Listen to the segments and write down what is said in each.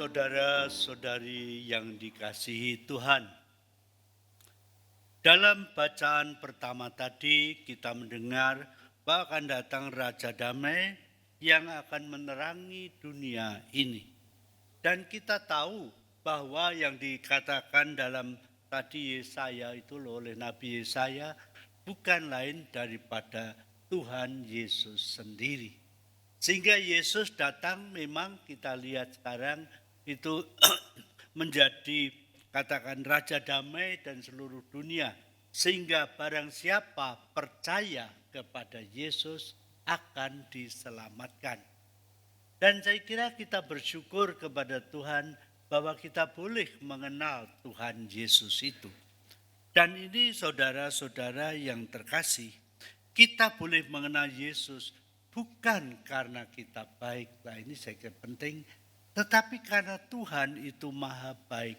Saudara-saudari yang dikasihi Tuhan, dalam bacaan pertama tadi kita mendengar bahwa akan datang Raja Damai yang akan menerangi dunia ini. Dan kita tahu bahwa yang dikatakan dalam tadi Yesaya itu oleh Nabi Yesaya bukan lain daripada Tuhan Yesus sendiri. Sehingga Yesus datang memang kita lihat sekarang itu menjadi katakan Raja Damai dan seluruh dunia. Sehingga barang siapa percaya kepada Yesus akan diselamatkan. Dan saya kira kita bersyukur kepada Tuhan bahwa kita boleh mengenal Tuhan Yesus itu. Dan ini saudara-saudara yang terkasih, kita boleh mengenal Yesus bukan karena kita baik, nah ini saya kira penting, tetapi karena Tuhan itu maha baik.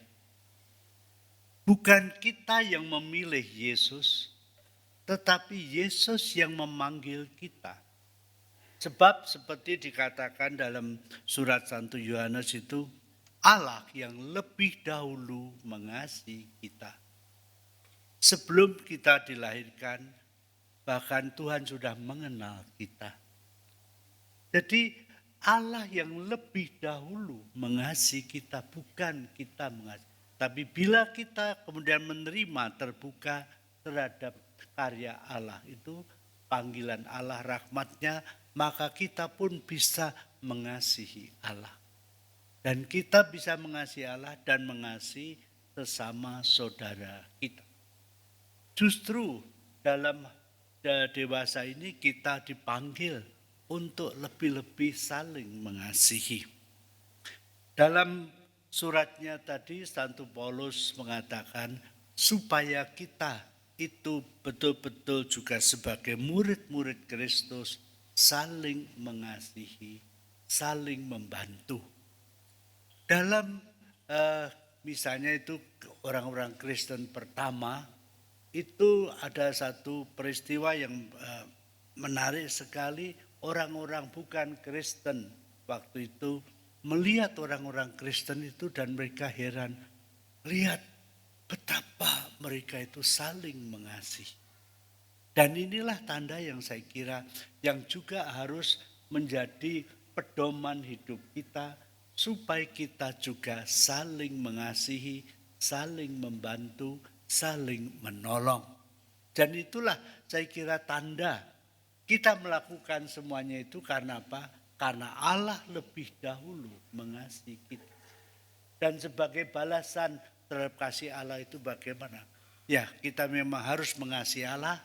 Bukan kita yang memilih Yesus, tetapi Yesus yang memanggil kita. Sebab seperti dikatakan dalam surat 1 Yohanes itu, Allah yang lebih dahulu mengasihi kita. Sebelum kita dilahirkan, bahkan Tuhan sudah mengenal kita. Jadi Allah yang lebih dahulu mengasihi kita, bukan kita mengasihi. Tapi bila kita kemudian menerima, terbuka terhadap karya Allah itu, panggilan Allah, rahmatnya, maka kita pun bisa mengasihi Allah. Dan kita bisa mengasihi Allah dan mengasihi sesama saudara kita. Justru dalam dewasa ini kita dipanggil untuk lebih-lebih saling mengasihi. Dalam suratnya tadi Santo Paulus mengatakan supaya kita itu betul-betul juga sebagai murid-murid Kristus saling mengasihi, saling membantu. Dalam misalnya itu orang-orang Kristen pertama, itu ada satu peristiwa yang menarik sekali. Orang-orang bukan Kristen waktu itu melihat orang-orang Kristen itu dan mereka heran. Lihat betapa mereka itu saling mengasihi. Dan inilah tanda yang saya kira yang juga harus menjadi pedoman hidup kita supaya kita juga saling mengasihi, saling membantu, saling menolong. Dan itulah saya kira tanda kita melakukan semuanya itu karena apa? Karena Allah lebih dahulu mengasihi kita. Dan sebagai balasan terhadap kasih Allah itu bagaimana? Ya, kita memang harus mengasihi Allah,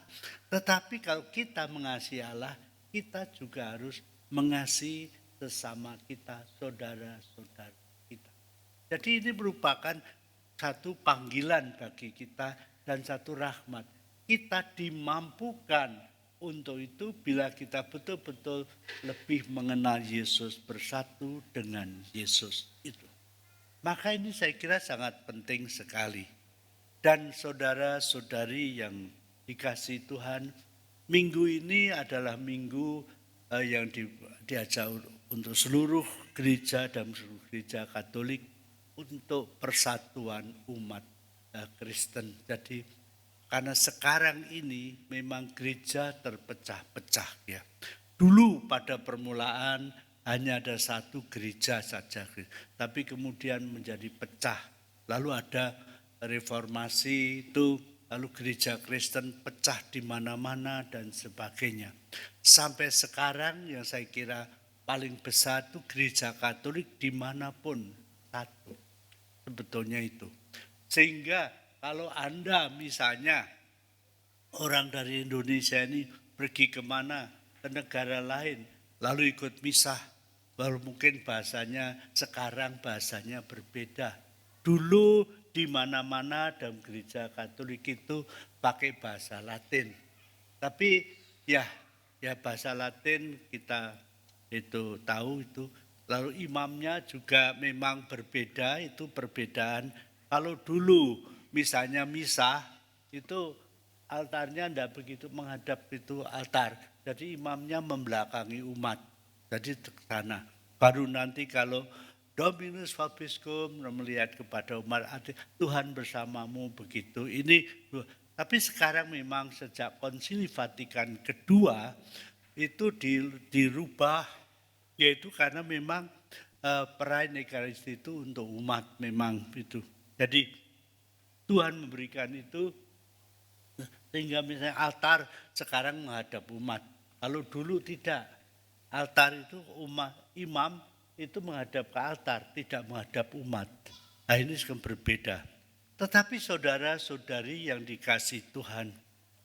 tetapi kalau kita mengasihi Allah, kita juga harus mengasihi sesama kita, saudara-saudara kita. Jadi ini merupakan satu panggilan bagi kita dan satu rahmat. Kita dimampukan untuk itu bila kita betul-betul lebih mengenal Yesus, bersatu dengan Yesus itu. Maka ini saya kira sangat penting sekali. Dan saudara-saudari yang dikasihi Tuhan, minggu ini adalah minggu yang diajak untuk seluruh gereja dan seluruh gereja Katolik untuk persatuan umat Kristen. Jadi karena sekarang ini memang gereja terpecah-pecah ya. Dulu pada permulaan hanya ada satu gereja saja, tapi kemudian menjadi pecah. Lalu ada reformasi itu, lalu gereja Kristen pecah di mana-mana dan sebagainya. Sampai sekarang yang saya kira paling besar itu gereja Katolik dimanapun satu. Sebetulnya itu. Sehingga kalau Anda misalnya orang dari Indonesia ini pergi kemana, ke negara lain, lalu ikut misah, baru mungkin bahasanya sekarang bahasanya berbeda. Dulu di mana-mana dalam gereja Katolik itu pakai bahasa Latin. Tapi ya bahasa Latin kita itu tahu itu. Lalu imamnya juga memang berbeda, itu perbedaan. Kalau dulu misalnya misah itu altarnya tidak begitu menghadap itu altar. Jadi imamnya membelakangi umat. Jadi ke sana. Baru nanti kalau Dominus vobiscum, melihat kepada umat, Tuhan bersamamu begitu. Tapi sekarang memang sejak Konsili Vatikan kedua itu dirubah, yaitu karena memang perayaan Ekaristi itu untuk umat memang itu. Jadi Tuhan memberikan itu sehingga misalnya altar sekarang menghadap umat. Kalau dulu tidak, altar itu imam itu menghadap ke altar, tidak menghadap umat. Nah ini sekarang berbeda. Tetapi saudara-saudari yang dikasih Tuhan,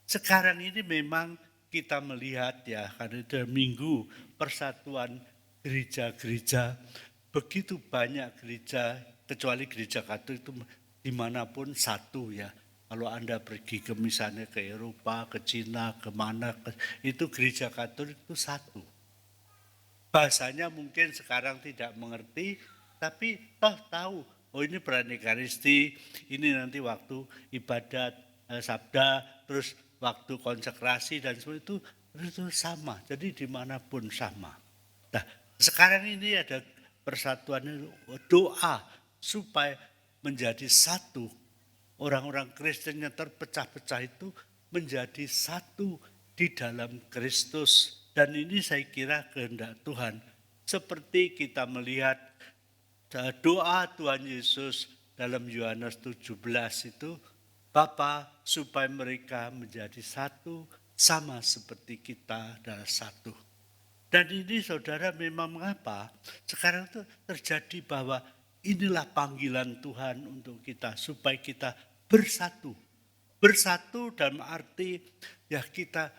sekarang ini memang kita melihat ya, karena itu Minggu Persatuan gereja-gereja, begitu banyak gereja, kecuali gereja Katolik itu dimanapun satu ya. Kalau Anda pergi ke misalnya ke Eropa, ke Cina, kemana, itu gereja Katolik itu satu. Bahasanya mungkin sekarang tidak mengerti, tapi toh tahu, oh ini perayaan Ekaristi, ini nanti waktu ibadat sabda, terus waktu konsekrasi dan semua itu sama. Jadi dimanapun sama. Nah sekarang ini ada persatuan doa supaya menjadi satu. Orang-orang Kristen yang terpecah-pecah itu menjadi satu di dalam Kristus. Dan ini saya kira kehendak Tuhan. Seperti kita melihat doa Tuhan Yesus dalam Yohanes 17 itu, Bapa supaya mereka menjadi satu sama seperti kita adalah satu. Dan ini saudara memang mengapa sekarang itu terjadi bahwa inilah panggilan Tuhan untuk kita supaya kita bersatu. Bersatu dalam arti ya kita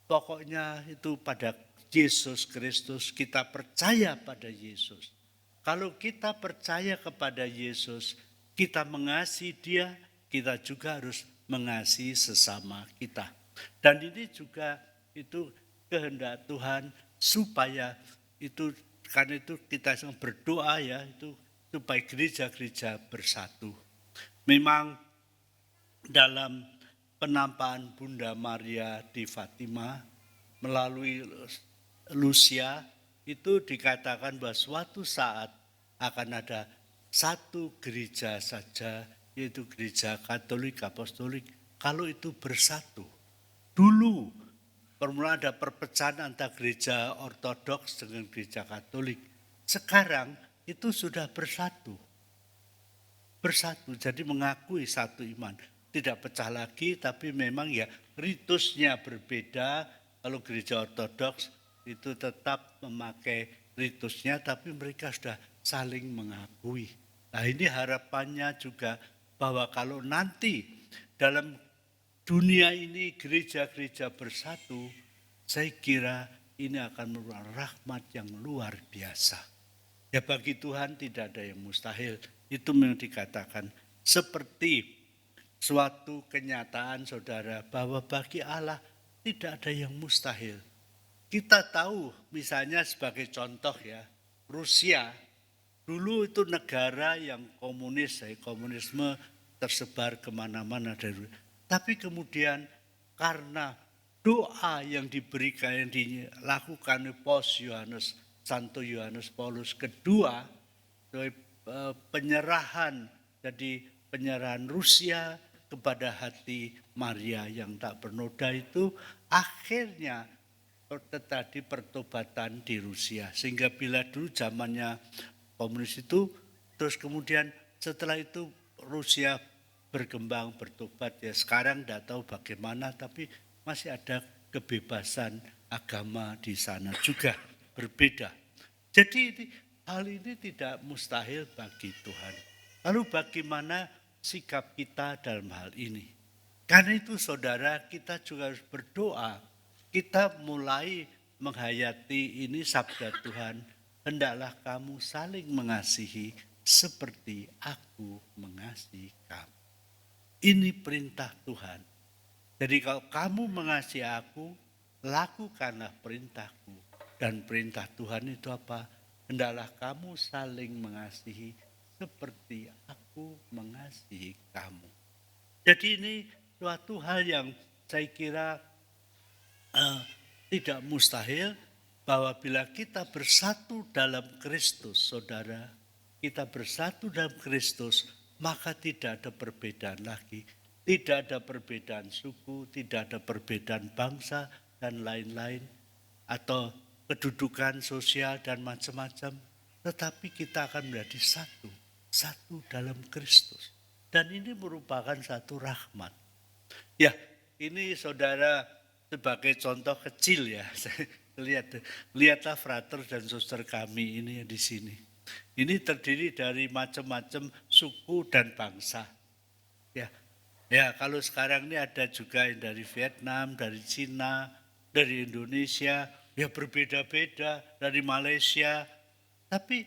pokoknya itu pada Yesus Kristus, kita percaya pada Yesus. Kalau kita percaya kepada Yesus, kita mengasihi Dia, kita juga harus mengasihi sesama kita. Dan ini juga itu kehendak Tuhan supaya itu, karena itu kita berdoa ya, itu supaya gereja-gereja bersatu. Memang dalam penampakan Bunda Maria di Fatima melalui Lucia itu dikatakan bahwa suatu saat akan ada satu gereja saja, yaitu gereja Katolik Apostolik, kalau itu bersatu. Dulu permulaan ada perpecahan antara gereja Ortodoks dengan gereja Katolik. Sekarang itu sudah bersatu. Bersatu, jadi mengakui satu iman. Tidak pecah lagi, tapi memang ya ritusnya berbeda. Kalau gereja Ortodoks itu tetap memakai ritusnya, tapi mereka sudah saling mengakui. Nah ini harapannya juga bahwa kalau nanti dalam dunia ini gereja-gereja bersatu, saya kira ini akan merupakan rahmat yang luar biasa. Ya bagi Tuhan tidak ada yang mustahil. Itu memang dikatakan seperti suatu kenyataan saudara bahwa bagi Allah tidak ada yang mustahil. Kita tahu misalnya sebagai contoh ya, Rusia dulu itu negara yang komunis, komunisme tersebar kemana-mana dari. Tapi kemudian karena doa yang diberikan, yang dilakukan oleh Santo Yohanes Paulus kedua, penyerahan, jadi penyerahan Rusia kepada hati Maria yang tak bernoda itu akhirnya terjadi pertobatan di Rusia. Sehingga bila dulu zamannya komunis itu, terus kemudian setelah itu Rusia berkembang, bertobat ya. Sekarang tidak tahu bagaimana, tapi masih ada kebebasan agama di sana juga berbeda. Jadi hal ini tidak mustahil bagi Tuhan. Lalu bagaimana sikap kita dalam hal ini? Karena itu saudara, kita juga harus berdoa. Kita mulai menghayati ini sabda Tuhan. Hendaklah kamu saling mengasihi seperti aku mengasihi kamu. Ini perintah Tuhan. Jadi kalau kamu mengasihi aku, lakukanlah perintahku. Dan perintah Tuhan itu apa? Hendaklah kamu saling mengasihi seperti aku mengasihi kamu. Jadi ini suatu hal yang saya kira tidak mustahil bahwa bila kita bersatu dalam Kristus, saudara, kita bersatu dalam Kristus, maka tidak ada perbedaan lagi. Tidak ada perbedaan suku, tidak ada perbedaan bangsa, dan lain-lain. Atau kedudukan sosial dan macam-macam. Tetapi kita akan menjadi satu. Satu dalam Kristus. Dan ini merupakan satu rahmat. Ya, ini saudara sebagai contoh kecil ya. Lihatlah frater dan suster kami ini di sini. Ini terdiri dari macam-macam suku dan bangsa. Ya, kalau sekarang ini ada juga yang dari Vietnam, dari Cina, dari Indonesia, ya berbeda-beda, dari Malaysia. Tapi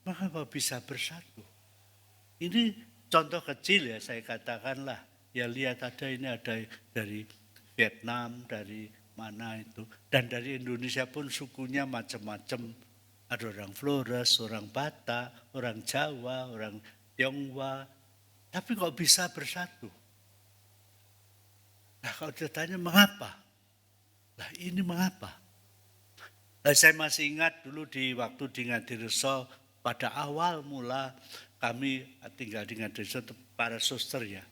mengapa bisa bersatu? Ini contoh kecil ya saya katakanlah. Ya lihat ada dari Vietnam, dari mana itu. Dan dari Indonesia pun sukunya macam-macam. Ada orang Flores, orang Batak, orang Jawa, orang Tionghoa. Tapi kok bisa bersatu? Nah kalau ditanya mengapa? Nah ini mengapa? Nah, saya masih ingat dulu di waktu di Ngadireso pada awal mula kami tinggal di Ngadireso para suster ya.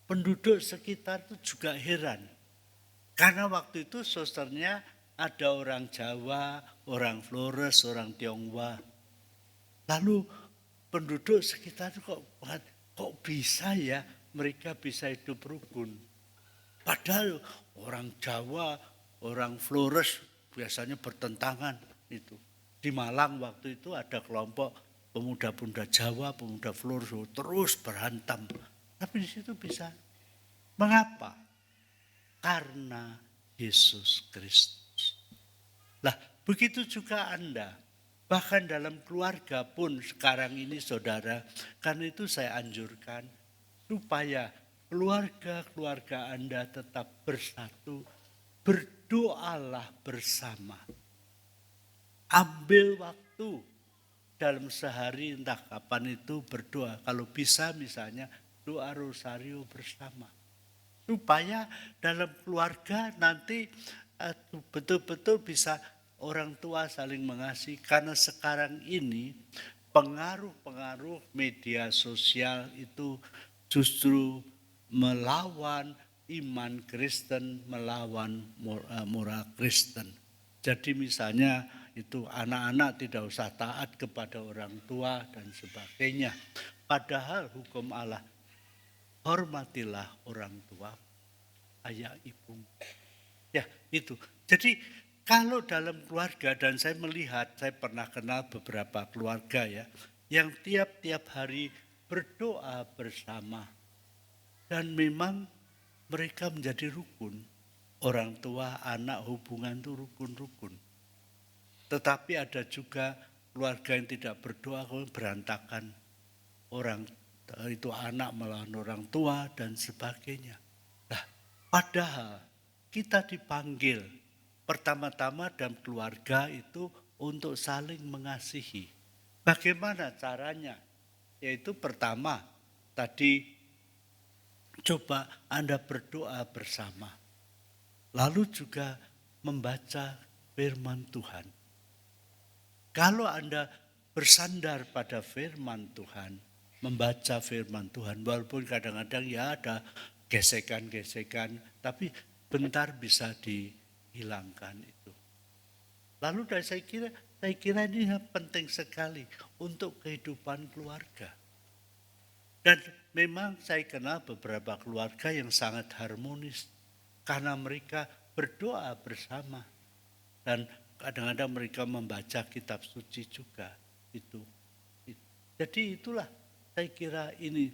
Penduduk sekitar itu juga heran. Karena waktu itu susternya ada orang Jawa, orang Flores, orang Tionghoa. Lalu penduduk sekitar itu kok bisa ya mereka bisa hidup rukun. Padahal orang Jawa, orang Flores biasanya bertentangan itu. Di Malang waktu itu ada kelompok pemuda-pemuda Jawa, pemuda Flores terus berantem. Tapi di situ bisa. Mengapa? Karena Yesus Kristus. Lah, begitu juga Anda. Bahkan dalam keluarga pun sekarang ini saudara, karena itu saya anjurkan supaya keluarga-keluarga Anda tetap bersatu, berdoalah bersama. Ambil waktu dalam sehari entah kapan itu berdoa. Kalau bisa misalnya doa rosario bersama. Supaya dalam keluarga nanti betul-betul bisa orang tua saling mengasihi. Karena sekarang ini pengaruh-pengaruh media sosial itu justru melawan iman Kristen, melawan moral Kristen. Jadi misalnya itu anak-anak tidak usah taat kepada orang tua dan sebagainya. Padahal hukum Allah, hormatilah orang tua, ayah ibu. Ya itu. Jadi kalau dalam keluarga dan saya melihat, saya pernah kenal beberapa keluarga ya, yang tiap-tiap hari berdoa bersama. Dan memang mereka menjadi rukun. Orang tua, anak, hubungan itu rukun-rukun. Tetapi ada juga keluarga yang tidak berdoa, berantakan. Orang itu anak melawan orang tua dan sebagainya. Nah, padahal kita dipanggil pertama-tama dalam keluarga itu untuk saling mengasihi. Bagaimana caranya? Yaitu pertama, tadi coba Anda berdoa bersama. Lalu juga membaca firman Tuhan. Kalau Anda bersandar pada firman Tuhan, membaca firman Tuhan, walaupun kadang-kadang ya ada gesekan-gesekan, tapi bentar bisa dihilangkan itu. Lalu saya kira ini penting sekali untuk kehidupan keluarga. Dan memang saya kenal beberapa keluarga yang sangat harmonis karena mereka berdoa bersama dan kadang-kadang mereka membaca kitab suci juga itu. Jadi itulah saya kira ini.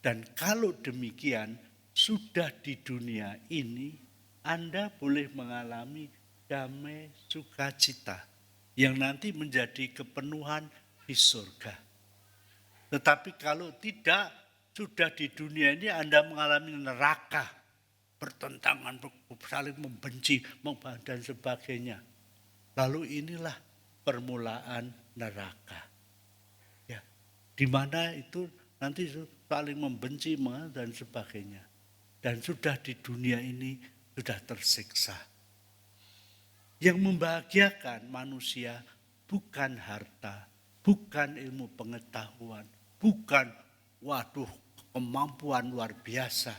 Dan kalau demikian sudah di dunia ini Anda boleh mengalami damai sukacita yang nanti menjadi kepenuhan di surga. Tetapi kalau tidak, sudah di dunia ini Anda mengalami neraka, pertentangan, saling membenci dan sebagainya. Lalu inilah permulaan neraka. Ya, di mana itu nanti saling membenci dan sebagainya. Dan sudah di dunia ini sudah tersiksa. Yang membahagiakan manusia bukan harta, bukan ilmu pengetahuan, bukan kemampuan luar biasa.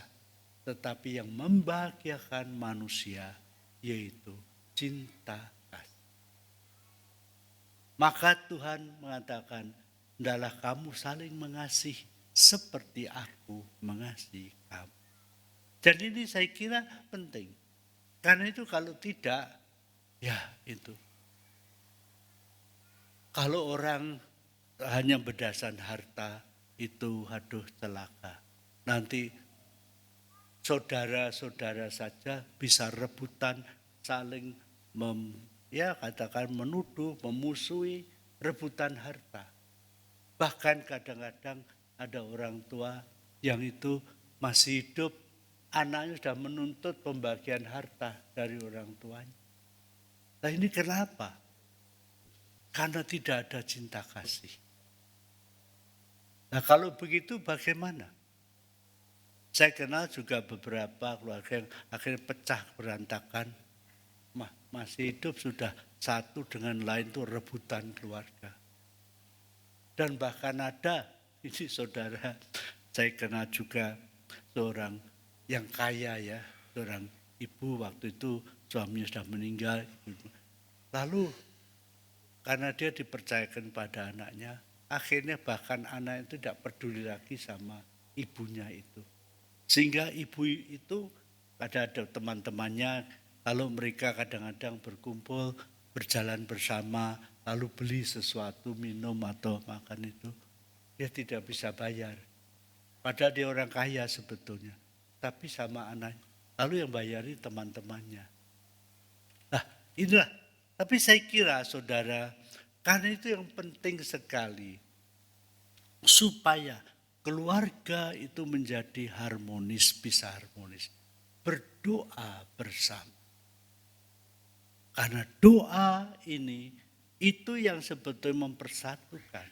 Tetapi yang membahagiakan manusia yaitu cinta kasih. Maka Tuhan mengatakan, hendaklah kamu saling mengasihi seperti aku mengasihi kamu. Dan ini saya kira penting. Karena itu kalau tidak, ya itu. Kalau orang hanya berdasarkan harta, itu celaka. Nanti saudara-saudara saja bisa rebutan, saling katakan menuduh, memusuhi, rebutan harta. Bahkan kadang-kadang ada orang tua yang itu masih hidup, anaknya sudah menuntut pembagian harta dari orang tuanya. Nah ini kenapa? Karena tidak ada cinta kasih. Nah kalau begitu bagaimana? Saya kenal juga beberapa keluarga yang akhirnya pecah berantakan. Masih hidup sudah satu dengan lain itu rebutan keluarga. Dan bahkan ada, ini saudara, saya kenal juga seorang yang kaya ya, seorang ibu waktu itu suaminya sudah meninggal. Lalu karena dia dipercayakan pada anaknya, akhirnya bahkan anak itu tidak peduli lagi sama ibunya itu. Sehingga ibu itu ada teman-temannya, kalau mereka kadang-kadang berkumpul, berjalan bersama, lalu beli sesuatu, minum atau makan itu, dia tidak bisa bayar. Padahal dia orang kaya sebetulnya, tapi sama anaknya. Lalu yang bayari teman-temannya. Nah inilah, tapi saya kira saudara, karena itu yang penting sekali, supaya keluarga itu menjadi harmonis, bisa harmonis. Berdoa bersama. Karena doa ini, itu yang sebetulnya mempersatukan.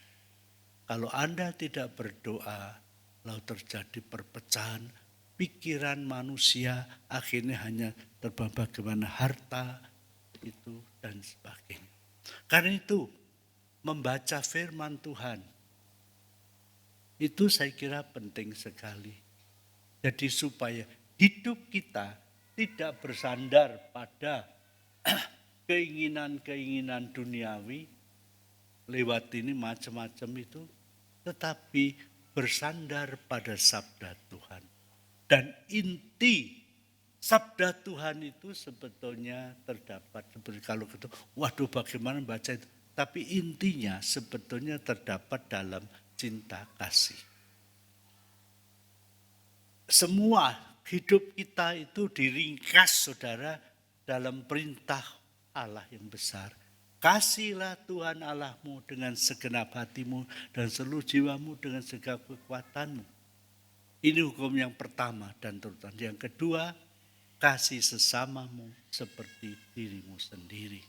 Kalau Anda tidak berdoa, lalu terjadi perpecahan, pikiran manusia akhirnya hanya terbang bagaimana harta itu dan sebagainya. Karena itu, membaca firman Tuhan, itu saya kira penting sekali. Jadi supaya hidup kita tidak bersandar pada keinginan-keinginan duniawi, lewat ini macam-macam itu, tetapi bersandar pada sabda Tuhan. Dan inti sabda Tuhan itu sebetulnya terdapat, seperti kalau gitu, waduh bagaimana baca itu. Tapi intinya sebetulnya terdapat dalam cinta kasih. Semua hidup kita itu diringkas saudara dalam perintah Allah yang besar. Kasihlah Tuhan Allahmu dengan segenap hatimu dan seluruh jiwamu dengan segala kekuatanmu. Ini hukum yang pertama dan terutama. Yang kedua, kasih sesamamu seperti dirimu sendiri.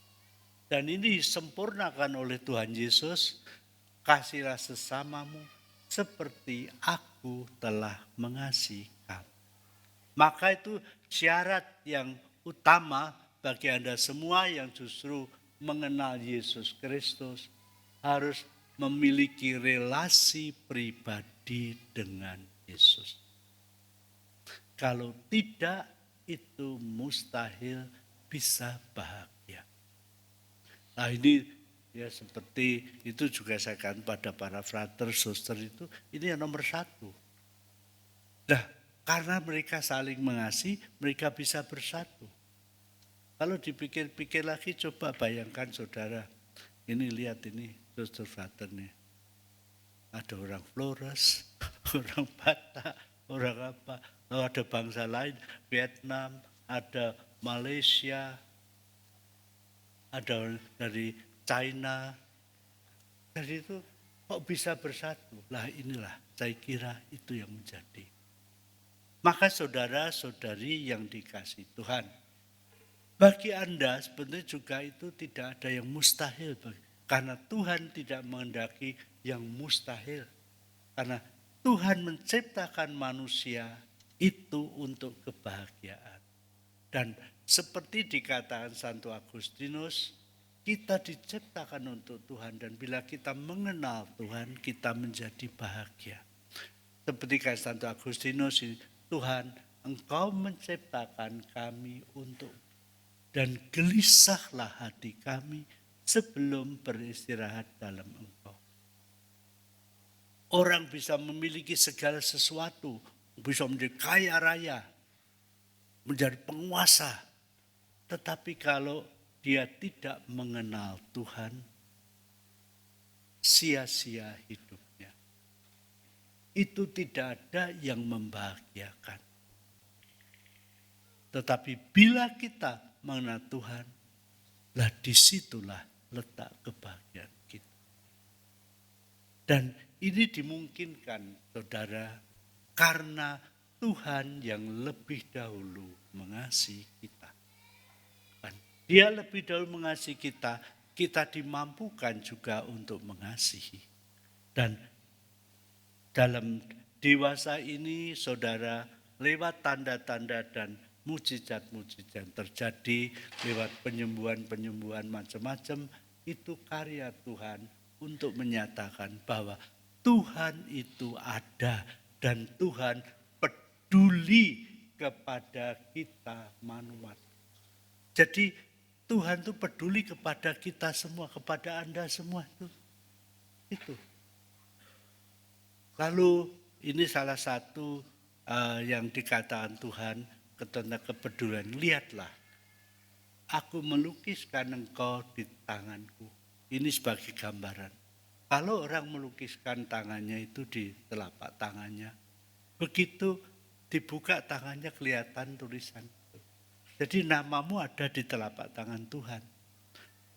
Dan ini disempurnakan oleh Tuhan Yesus. Kasihlah sesamamu seperti aku telah mengasihi kamu. Maka itu syarat yang utama bagi Anda semua yang justru mengenal Yesus Kristus, harus memiliki relasi pribadi dengan Yesus. Kalau tidak, itu mustahil bisa bahagia. Nah ini ya seperti itu juga saya katakan pada para frater, suster itu, ini yang nomor satu. Nah karena mereka saling mengasihi, mereka bisa bersatu. Kalau dipikir-pikir lagi, coba bayangkan saudara, ini lihat ini suster frater nih. Ada orang Flores, orang Batak, orang apa, lalu ada bangsa lain, Vietnam, ada Malaysia, ada dari China. Dari itu kok bisa bersatu? Lah inilah saya kira itu yang menjadi. Maka saudara-saudari yang dikasihi Tuhan, bagi Anda sebenarnya juga itu tidak ada yang mustahil. Karena Tuhan tidak menghendaki yang mustahil. Karena Tuhan menciptakan manusia itu untuk kebahagiaan. Dan seperti dikatakan Santo Agustinus, kita diciptakan untuk Tuhan dan bila kita mengenal Tuhan, kita menjadi bahagia. Seperti kata Santo Agustinus, Tuhan, Engkau menciptakan kami untuk dan gelisahlah hati kami sebelum beristirahat dalam Engkau. Orang bisa memiliki segala sesuatu, bisa menjadi kaya raya, menjadi penguasa. Tetapi kalau dia tidak mengenal Tuhan, sia-sia hidupnya. Itu tidak ada yang membahagiakan. Tetapi bila kita mengenal Tuhan, lah disitulah letak kebahagiaan kita. Dan ini dimungkinkan, saudara, karena Tuhan yang lebih dahulu mengasihi kita. Dia lebih dahulu mengasihi kita, kita dimampukan juga untuk mengasihi. Dan dalam dewasa ini, saudara, lewat tanda-tanda dan mujizat-mujizat terjadi, lewat penyembuhan-penyembuhan macam-macam, itu karya Tuhan untuk menyatakan bahwa Tuhan itu ada dan Tuhan peduli kepada kita manusia. Jadi Tuhan itu peduli kepada kita semua, kepada Anda semua itu. Lalu ini salah satu yang dikatakan Tuhan tentang kepedulian. Lihatlah, aku melukiskan engkau di tanganku. Ini sebagai gambaran. Kalau orang melukiskan tangannya itu di telapak tangannya, begitu dibuka tangannya kelihatan tulisan. Jadi namamu ada di telapak tangan Tuhan.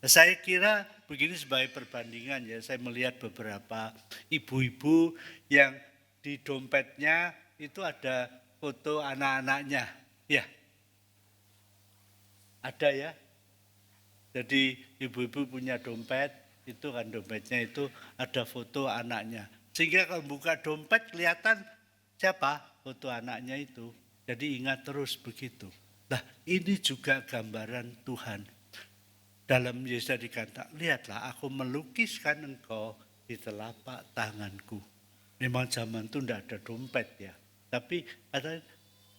Saya kira begini sebagai perbandingan ya, saya melihat beberapa ibu-ibu yang di dompetnya itu ada foto anak-anaknya. Ya, ada ya. Jadi ibu-ibu punya dompet, itu kan dompetnya itu ada foto anaknya. Sehingga kalau buka dompet kelihatan siapa foto anaknya itu. Jadi ingat terus begitu. Nah, ini juga gambaran Tuhan. Dalam Yesus dikatakan, lihatlah aku melukiskan engkau di telapak tanganku. Memang zaman itu tidak ada dompet ya. Tapi ada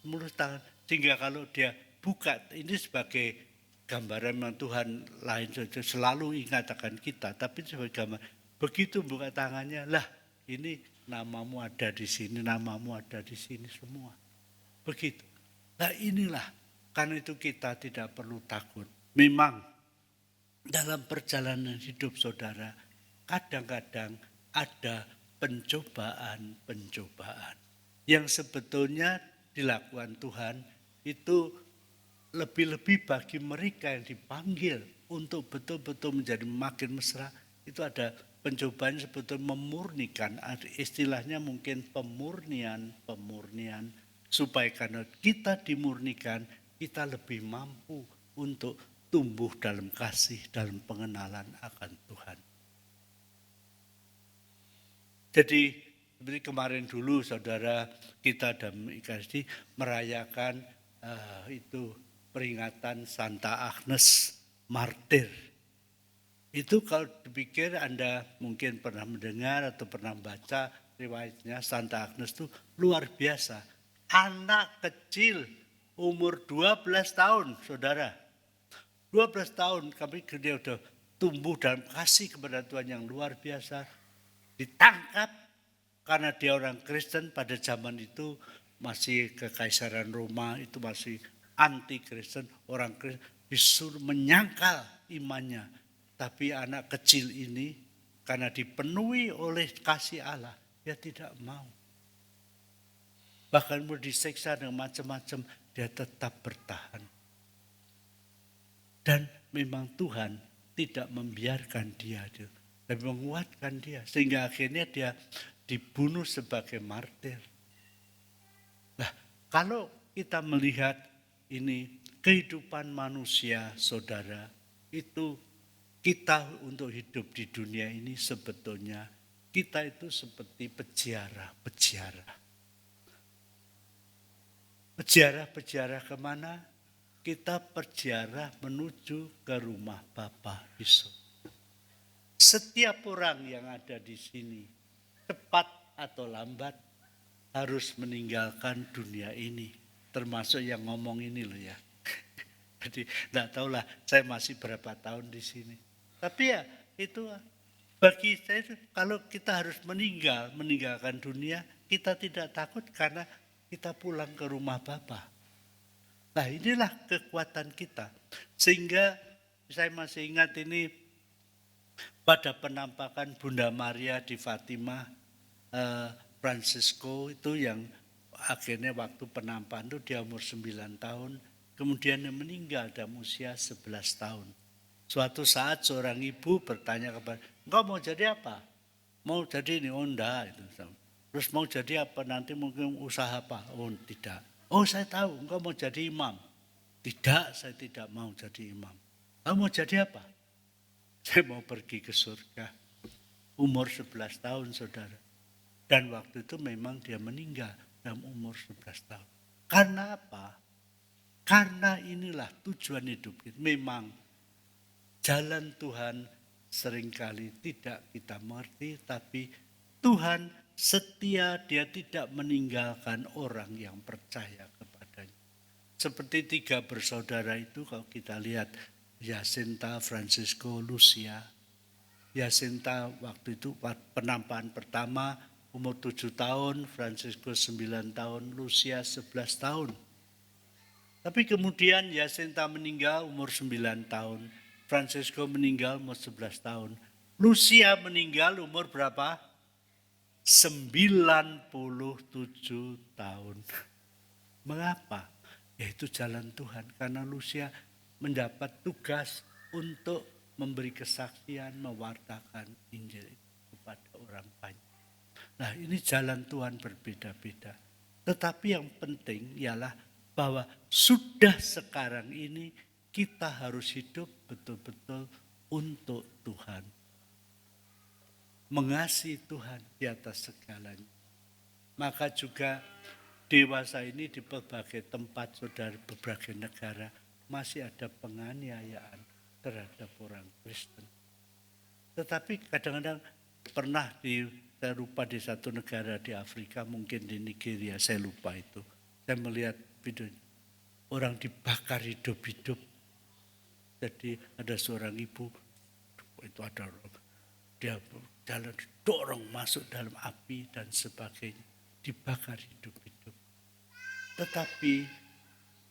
mulut tangan. Sehingga kalau dia buka, ini sebagai gambaran memang Tuhan lain saja. Selalu ingatkan kita. Tapi sebagai gambaran, begitu buka tangannya, lah ini namamu ada di sini, namamu ada di sini semua. Begitu. Nah inilah. Karena itu kita tidak perlu takut. Memang dalam perjalanan hidup saudara, kadang-kadang ada pencobaan-pencobaan. Yang sebetulnya dilakukan Tuhan itu lebih-lebih bagi mereka yang dipanggil untuk betul-betul menjadi makin mesra. Itu ada pencobaan sebetulnya memurnikan, istilahnya mungkin pemurnian. Supaya karena kita dimurnikan, kita lebih mampu untuk tumbuh dalam kasih, dalam pengenalan akan Tuhan. Jadi seperti kemarin dulu saudara kita dalam IKSD merayakan itu peringatan Santa Agnes Martir. Itu kalau dipikir Anda mungkin pernah mendengar atau pernah baca riwayatnya, Santa Agnes itu luar biasa. Anak kecil umur 12 tahun, saudara. 12 tahun kami dia sudah tumbuh dalam kasih kepada Tuhan yang luar biasa. Ditangkap karena dia orang Kristen pada zaman itu masih kekaisaran Roma, itu masih anti Kristen. Orang Kristen disuruh menyangkal imannya. Tapi anak kecil ini karena dipenuhi oleh kasih Allah, dia tidak mau. Bahkan mau disiksa dengan macam-macam, dia tetap bertahan. Dan memang Tuhan tidak membiarkan dia, tapi menguatkan dia. Sehingga akhirnya dia dibunuh sebagai martir. Nah, kalau kita melihat ini kehidupan manusia, saudara, itu kita untuk hidup di dunia ini sebetulnya kita itu seperti peziarah. Peziarah kemana? kita berziarah menuju ke rumah Bapa di surga. Setiap orang yang ada di sini, cepat atau lambat, harus meninggalkan dunia ini. Termasuk yang ngomong ini loh ya. Jadi enggak tahulah saya masih berapa tahun di sini. Tapi ya itu bagi saya itu, kalau kita harus meninggalkan dunia, kita tidak takut karena kita pulang ke rumah Bapa. Nah inilah kekuatan kita. Sehingga saya masih ingat ini pada penampakan Bunda Maria di Fatima, Francisco itu yang akhirnya waktu penampakan itu dia umur 9 tahun, kemudian dia meninggal dalam usia 11 tahun. Suatu saat seorang ibu bertanya kepada, engkau mau jadi apa? Mau jadi ini? Oh enggak. Terus mau jadi apa? Nanti mungkin usaha apa? Oh tidak. Oh saya tahu, engkau mau jadi imam. Tidak, saya tidak mau jadi imam. Kamu mau jadi apa? Saya mau pergi ke surga. Umur 11 tahun saudara. Dan waktu itu memang dia meninggal dalam umur 11 tahun. Karena apa? Karena inilah tujuan hidup kita. Memang jalan Tuhan seringkali tidak kita mengerti, tapi Tuhan setia, dia tidak meninggalkan orang yang percaya kepadanya. Seperti 3 bersaudara itu kalau kita lihat, Jacinta, Francisco, Lucia. Jacinta waktu itu penampakan pertama umur 7 tahun, Francisco 9 tahun, Lucia 11 tahun. Tapi kemudian Jacinta meninggal umur 9 tahun, Francisco meninggal umur 11 tahun. Lucia meninggal umur berapa? 97 tahun. Mengapa? Yaitu jalan Tuhan. Karena Lucia mendapat tugas untuk memberi kesaksian, mewartakan Injil kepada orang banyak. Nah ini jalan Tuhan berbeda-beda. Tetapi yang penting ialah bahwa sudah sekarang ini kita harus hidup betul-betul untuk Tuhan. Mengasihi Tuhan di atas segalanya. Maka juga dewasa ini di berbagai tempat saudara, berbagai negara masih ada penganiayaan terhadap orang Kristen. Tetapi kadang-kadang pernah saya lupa di satu negara di Afrika, mungkin di Nigeria, saya lupa itu. Saya melihat video orang dibakar hidup-hidup. Jadi ada seorang ibu, itu ada orang, dia jalan dorong masuk dalam api dan sebagainya, dibakar hidup-hidup. Tetapi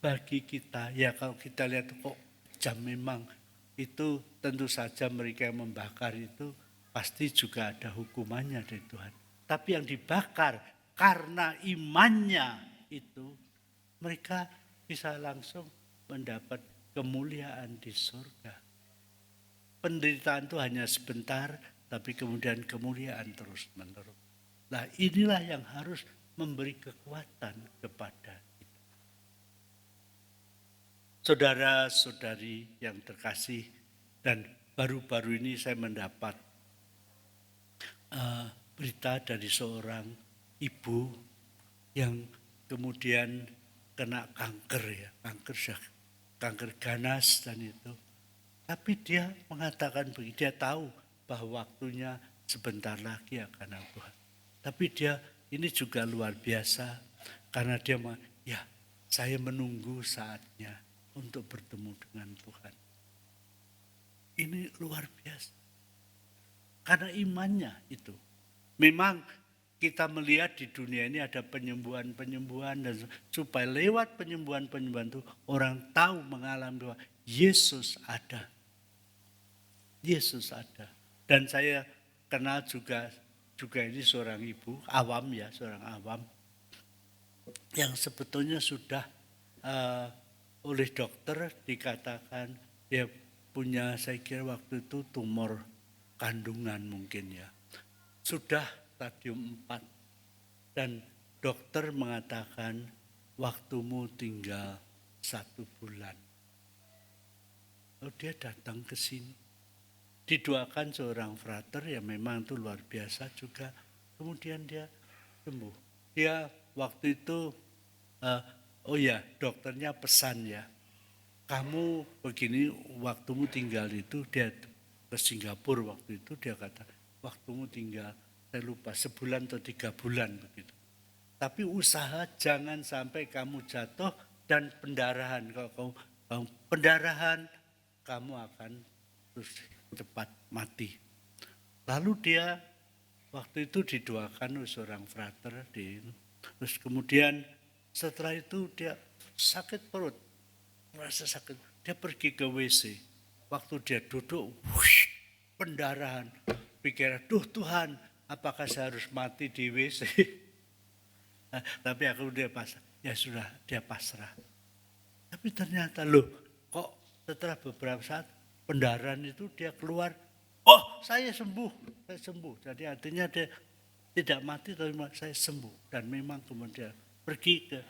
bagi kita, ya kalau kita lihat kok jam memang itu tentu saja mereka yang membakar itu pasti juga ada hukumannya dari Tuhan. Tapi yang dibakar karena imannya itu mereka bisa langsung mendapat kemuliaan di surga. Penderitaan itu hanya sebentar, tapi kemudian kemuliaan terus menerus. Nah inilah yang harus memberi kekuatan kepada saudara-saudari yang terkasih. Dan baru-baru ini saya mendapat berita dari seorang ibu yang kemudian kena kanker ya, kanker ganas dan itu. Tapi dia mengatakan begini, dia tahu bahwa waktunya sebentar lagi akan Tuhan. Tapi dia ini juga luar biasa karena dia ya saya menunggu saatnya untuk bertemu dengan Tuhan. Ini luar biasa. Karena imannya itu. Memang kita melihat di dunia ini ada penyembuhan-penyembuhan dan supaya lewat penyembuhan-penyembuhan itu orang tahu mengalami bahwa Yesus ada. Yesus ada. Dan saya kenal juga ini seorang ibu awam ya, seorang awam yang sebetulnya sudah oleh dokter dikatakan dia punya, saya kira waktu itu tumor kandungan mungkin ya. Sudah stadium 4 dan dokter mengatakan waktumu tinggal 1 bulan. Lalu dia datang ke sini. Didoakan seorang frater ya memang itu luar biasa juga. Kemudian dia sembuh. Dia waktu itu dokternya pesan ya. kamu begini, waktumu tinggal itu, dia ke Singapura waktu itu, dia kata, waktumu tinggal, saya lupa, sebulan atau 3 bulan begitu. Tapi usaha jangan sampai kamu jatuh dan pendarahan. Kalau kamu pendarahan, kamu akan terus cepat mati. Lalu dia waktu itu didoakan oleh seorang frater, terus kemudian setelah itu dia sakit perut, merasa sakit. Dia pergi ke WC. Waktu dia duduk, pendarahan. Pikiran, Tuhan, apakah saya harus mati di WC? Tapi aku dia pasrah. Ya sudah, dia pasrah. Tapi ternyata kok setelah beberapa saat pendarahan itu dia keluar, oh saya sembuh. Jadi artinya dia tidak mati tapi saya sembuh. Dan memang kemudian pergi ke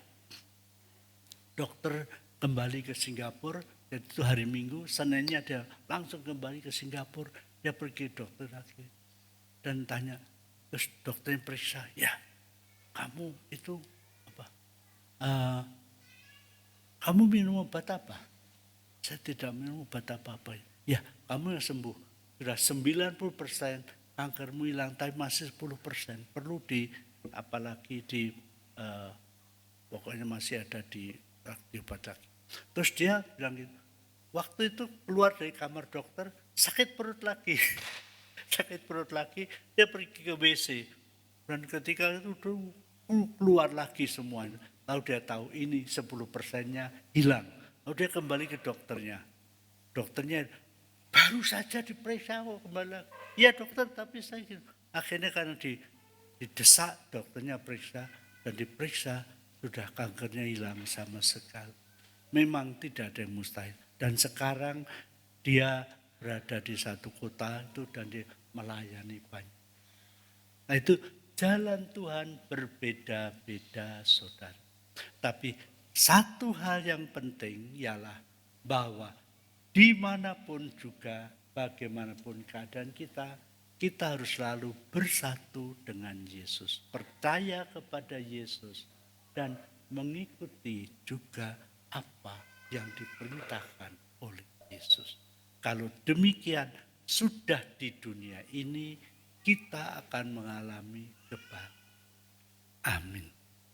dokter, kembali ke Singapura. Itu hari Minggu, Seninnya dia langsung kembali ke Singapura. Dia pergi dokter lagi dan tanya, terus dokternya periksa, ya kamu itu apa? Kamu minum obat apa? Saya tidak minum obat apa-apa. Ya, kamu yang sembuh. Sudah 90% kankermu hilang, tapi masih 10%. Perlu apalagi pokoknya masih ada di obat lagi. Terus dia bilang gitu, waktu itu keluar dari kamar dokter, sakit perut lagi. Sakit perut lagi, dia pergi ke WC. Dan ketika itu keluar lagi semuanya. Lalu dia tahu ini 10%-nya hilang. Lalu dia kembali ke dokternya. Dokternya baru saja diperiksa kembali lagi. Ya dokter, tapi saya gitu. Akhirnya karena didesak, dokternya periksa dan diperiksa, sudah kankernya hilang sama sekali. Memang tidak ada yang mustahil. Dan sekarang dia berada di satu kota itu dan dia melayani banyak. Nah itu jalan Tuhan berbeda-beda saudara. Tapi satu hal yang penting ialah bahwa dimanapun juga, bagaimanapun keadaan kita harus selalu bersatu dengan Yesus. Percaya kepada Yesus dan mengikuti juga apa yang diperintahkan oleh Yesus. Kalau demikian, sudah di dunia ini kita akan mengalami kebahagiaan. Amin.